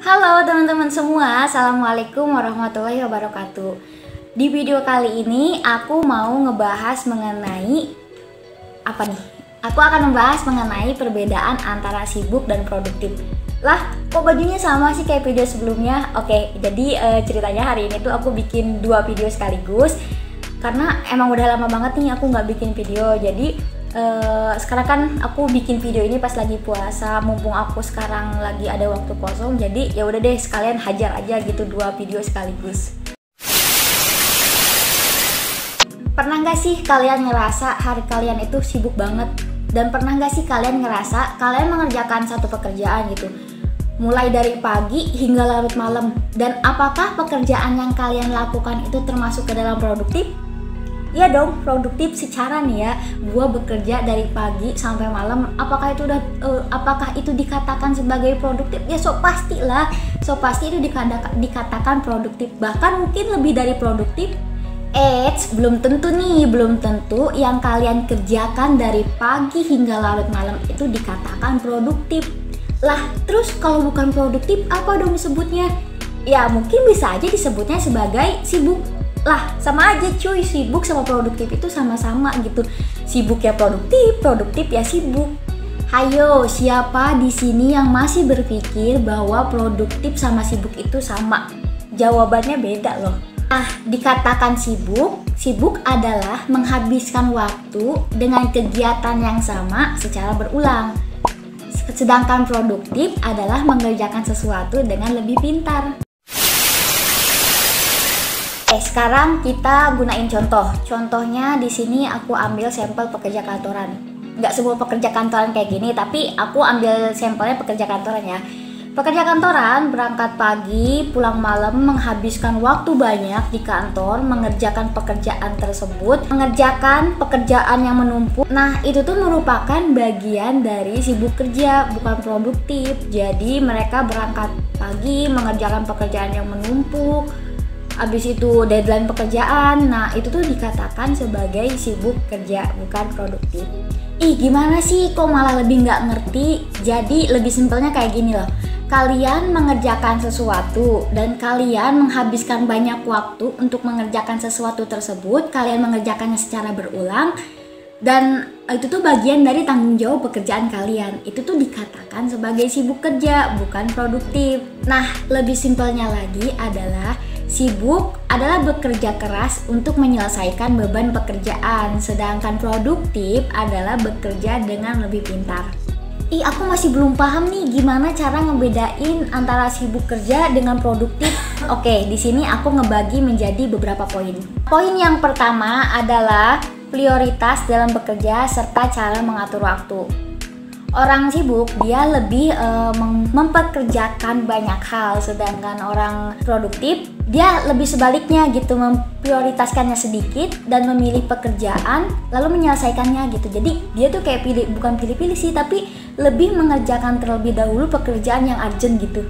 Halo teman-teman semua, Assalamualaikum warahmatullahi wabarakatuh. Di video kali ini aku mau ngebahas mengenai apa nih? Aku akan membahas mengenai perbedaan antara sibuk dan produktif. Lah, kok bajunya sama sih kayak video sebelumnya? Oke, jadi ceritanya hari ini tuh aku bikin dua video sekaligus karena emang udah lama banget nih aku nggak bikin video. Jadi sekarang kan aku bikin video ini pas lagi puasa, mumpung aku sekarang lagi ada waktu kosong, jadi ya udah deh sekalian hajar aja gitu dua video sekaligus. Pernah nggak sih kalian ngerasa hari kalian itu sibuk banget? Dan pernah nggak sih kalian ngerasa kalian mengerjakan satu pekerjaan gitu mulai dari pagi hingga larut malam? Dan apakah pekerjaan yang kalian lakukan itu termasuk ke dalam produktif? Iya dong, produktif secara nih ya, gua bekerja dari pagi sampai malam. Apakah itu dikatakan sebagai produktif? Ya so pastilah, so pasti itu dikatakan produktif. Bahkan mungkin lebih dari produktif. Belum tentu nih, belum tentu yang kalian kerjakan dari pagi hingga larut malam itu dikatakan produktif. Lah, terus kalau bukan produktif apa dong disebutnya? Ya mungkin bisa aja disebutnya sebagai sibuk. Lah, sama aja cuy, sibuk sama produktif itu sama-sama gitu. Sibuk ya produktif, produktif ya sibuk. Hayo, siapa di sini yang masih berpikir bahwa produktif sama sibuk itu sama? Jawabannya beda loh. Dikatakan sibuk, sibuk adalah menghabiskan waktu dengan kegiatan yang sama secara berulang. Sedangkan produktif adalah mengerjakan sesuatu dengan lebih pintar. Sekarang kita gunain contoh. Contohnya di sini aku ambil sampel pekerja kantoran. Nggak semua pekerja kantoran kayak gini, tapi aku ambil sampelnya pekerja kantoran ya. Pekerja kantoran berangkat pagi, pulang malam, menghabiskan waktu banyak di kantor, mengerjakan pekerjaan tersebut, mengerjakan pekerjaan yang menumpuk. Nah, itu tuh merupakan bagian dari sibuk kerja, bukan produktif. Jadi mereka berangkat pagi, mengerjakan pekerjaan yang menumpuk, abis itu deadline pekerjaan. Nah itu tuh dikatakan sebagai sibuk kerja, bukan produktif. Gimana sih kok malah lebih nggak ngerti? Jadi lebih simpelnya kayak gini loh. Kalian mengerjakan sesuatu dan kalian menghabiskan banyak waktu untuk mengerjakan sesuatu tersebut. Kalian mengerjakannya secara berulang dan itu tuh bagian dari tanggung jawab pekerjaan kalian. Itu tuh dikatakan sebagai sibuk kerja, bukan produktif. Nah lebih simpelnya lagi adalah sibuk adalah bekerja keras untuk menyelesaikan beban pekerjaan, sedangkan produktif adalah bekerja dengan lebih pintar. Aku masih belum paham nih gimana cara ngebedain antara sibuk kerja dengan produktif. Oke, di sini aku ngebagi menjadi beberapa poin. Poin yang pertama adalah prioritas dalam bekerja serta cara mengatur waktu. Orang sibuk dia lebih mempekerjakan banyak hal, sedangkan orang produktif dia lebih sebaliknya gitu, memprioritaskannya sedikit dan memilih pekerjaan lalu menyelesaikannya gitu. Jadi dia tuh kayak bukan pilih-pilih sih, tapi lebih mengerjakan terlebih dahulu pekerjaan yang urgent gitu.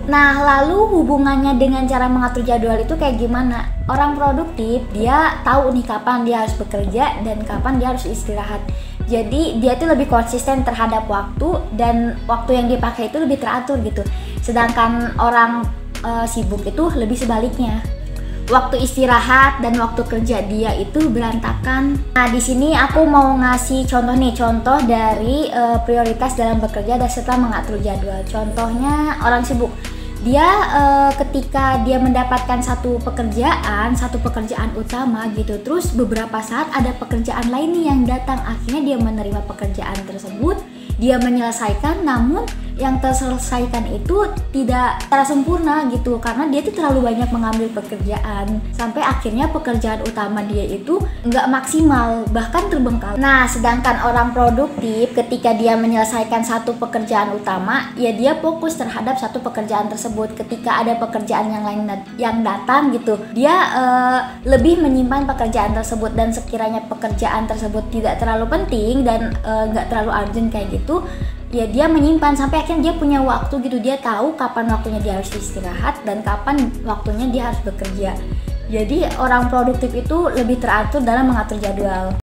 Nah lalu hubungannya dengan cara mengatur jadwal itu kayak gimana? Orang produktif dia tahu nih kapan dia harus bekerja dan kapan dia harus istirahat. Jadi dia tuh lebih konsisten terhadap waktu dan waktu yang dipakai itu lebih teratur gitu. Sedangkan orang sibuk itu lebih sebaliknya. Waktu istirahat dan waktu kerja dia itu berantakan. Nah, di sini aku mau ngasih contoh nih, contoh dari prioritas dalam bekerja dan serta mengatur jadwal. Contohnya orang sibuk. Dia ketika dia mendapatkan satu pekerjaan utama gitu, terus beberapa saat ada pekerjaan lain nih yang datang, akhirnya dia menerima pekerjaan tersebut, dia menyelesaikan, namun yang terselesaikan itu tidak secara sempurna gitu karena dia tuh terlalu banyak mengambil pekerjaan sampai akhirnya pekerjaan utama dia itu nggak maksimal, bahkan terbengkalai. Nah sedangkan orang produktif ketika dia menyelesaikan satu pekerjaan utama ya dia fokus terhadap satu pekerjaan tersebut. Ketika ada pekerjaan yang lain yang datang gitu, dia lebih menyimpan pekerjaan tersebut, dan sekiranya pekerjaan tersebut tidak terlalu penting dan nggak terlalu urgent kayak gitu, ya dia menyimpan sampai akhirnya dia punya waktu gitu. Dia tahu kapan waktunya dia harus istirahat dan kapan waktunya dia harus bekerja. Jadi orang produktif itu lebih teratur dalam mengatur jadwal.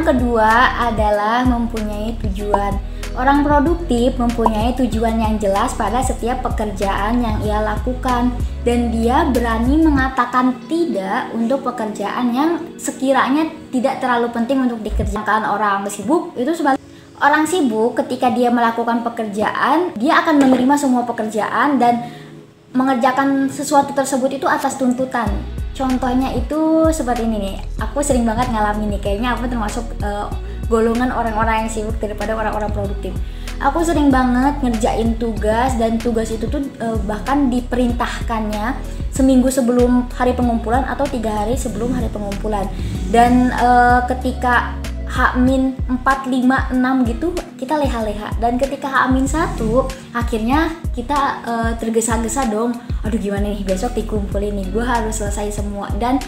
Yang kedua adalah mempunyai tujuan. Orang produktif mempunyai tujuan yang jelas pada setiap pekerjaan yang ia lakukan, dan dia berani mengatakan tidak untuk pekerjaan yang sekiranya tidak terlalu penting untuk dikerjakan. Orang sibuk itu sebaliknya. Orang sibuk ketika dia melakukan pekerjaan, dia akan menerima semua pekerjaan dan mengerjakan sesuatu tersebut itu atas tuntutan. Contohnya itu seperti ini nih, aku sering banget ngalamin nih, kayaknya aku termasuk golongan orang-orang yang sibuk daripada orang-orang produktif. Aku sering banget ngerjain tugas, dan tugas itu tuh bahkan diperintahkannya seminggu sebelum hari pengumpulan atau 3 hari sebelum hari pengumpulan. Dan ketika H-4, 5, 6 gitu kita leha-leha, dan ketika H-1 akhirnya kita tergesa-gesa dong, aduh gimana nih besok dikumpulin nih, gue harus selesai semua. Dan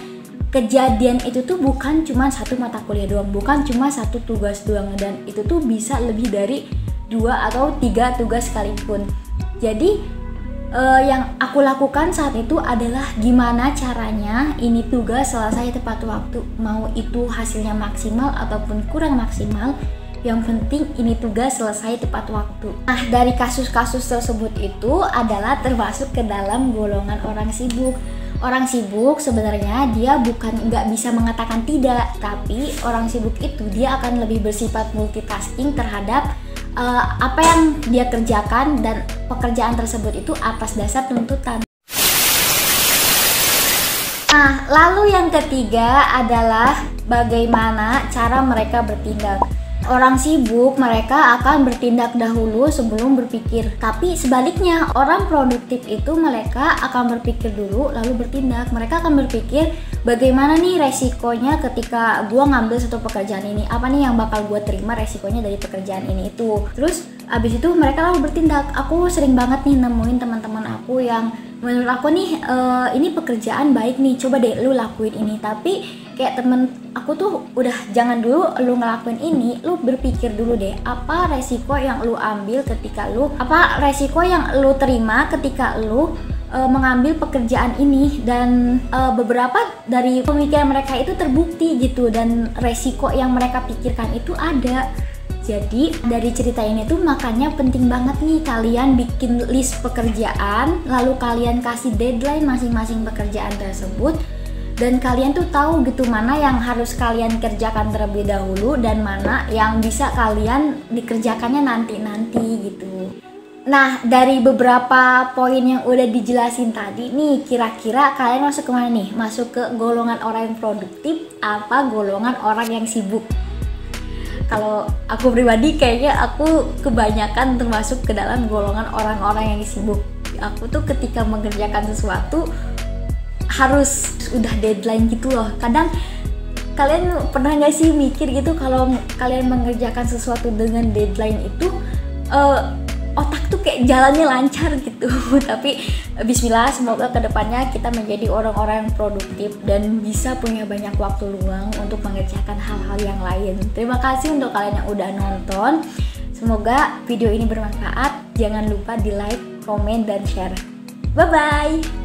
kejadian itu tuh bukan cuma satu mata kuliah doang, bukan cuma satu tugas doang, dan itu tuh bisa lebih dari 2 atau 3 tugas sekalipun. Jadi yang aku lakukan saat itu adalah gimana caranya ini tugas selesai tepat waktu, mau itu hasilnya maksimal ataupun kurang maksimal, yang penting ini tugas selesai tepat waktu. Nah, dari kasus-kasus tersebut itu adalah termasuk ke dalam golongan orang sibuk. Orang sibuk sebenarnya dia bukan nggak bisa mengatakan tidak, tapi orang sibuk itu dia akan lebih bersifat multitasking terhadap apa yang dia kerjakan, dan pekerjaan tersebut itu atas dasar tuntutan. Nah, lalu yang ketiga adalah bagaimana cara mereka bertindak. Orang sibuk mereka akan bertindak dahulu sebelum berpikir, tapi sebaliknya orang produktif itu mereka akan berpikir dulu lalu bertindak. Mereka akan berpikir bagaimana nih resikonya ketika gua ngambil satu pekerjaan ini, apa nih yang bakal gua terima resikonya dari pekerjaan ini itu. Terus abis itu mereka lalu bertindak. Aku sering banget nih nemuin teman-teman aku yang menurut aku nih ini pekerjaan baik nih, coba deh lu lakuin ini. Tapi kayak temen aku tuh udah, jangan dulu lu ngelakuin ini, lu berpikir dulu deh apa resiko yang lu ambil ketika lu, apa resiko yang lu terima ketika lu mengambil pekerjaan ini. Dan beberapa dari pemikiran mereka itu terbukti gitu, dan resiko yang mereka pikirkan itu ada. Jadi dari cerita ini tuh makanya penting banget nih kalian bikin list pekerjaan, lalu kalian kasih deadline masing-masing pekerjaan tersebut, dan kalian tuh tahu gitu mana yang harus kalian kerjakan terlebih dahulu dan mana yang bisa kalian dikerjakannya nanti-nanti gitu. Nah, dari beberapa poin yang udah dijelasin tadi nih, kira-kira kalian masuk kemana nih? Masuk ke golongan orang yang produktif apa golongan orang yang sibuk? Kalau aku pribadi kayaknya aku kebanyakan termasuk ke dalam golongan orang-orang yang sibuk. Aku tuh ketika mengerjakan sesuatu harus udah deadline gitu loh. Kadang kalian pernah gak sih mikir gitu kalau kalian mengerjakan sesuatu dengan deadline itu otak tuh kayak jalannya lancar gitu. Tapi bismillah, semoga kedepannya kita menjadi orang-orang yang produktif dan bisa punya banyak waktu luang untuk mengerjakan hal-hal yang lain. Terima kasih untuk kalian yang udah nonton. Semoga video ini bermanfaat. Jangan lupa di like, komen, dan share. Bye bye.